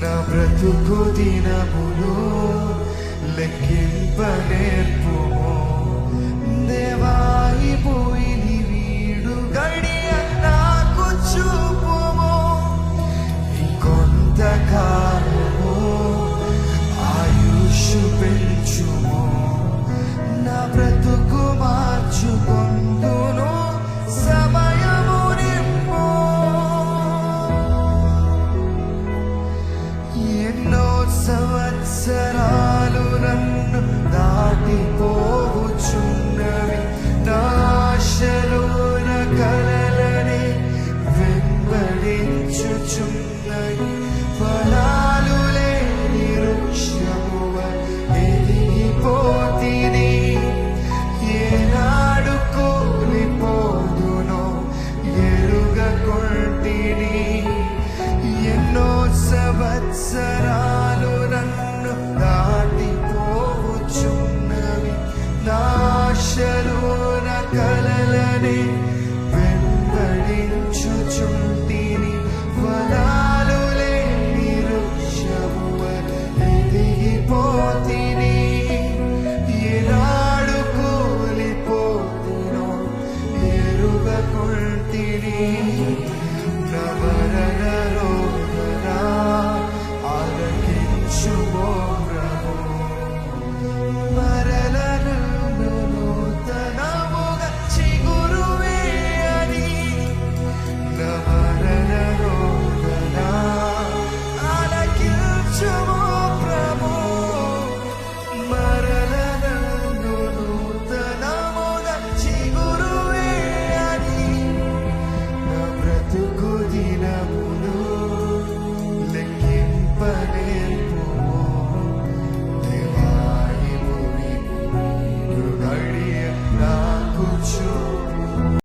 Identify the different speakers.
Speaker 1: నా బ్రతుకు దినములు లెక్కింపనేర్పుమో దేవాయి పోయి వీడు గడియ నాకు చూపుమో ఇంకొంతకాలము ఆయుష్ పెంచుమో నా బ్రతుకు మార్చుకొందును సమయము నింపో ఎన్నో సంవత్సరాలు నన్ను దాటిపోవచ్చున్నవి నాశలోన కలలని వెంబడించుచున్నవి ఫలాలు లేని వృక్షమువ ఎదిగిపోతిని ఏనాడు కోల్పోదునో ఎరుగకొంటిని ఎన్నో సంవత్సరాలు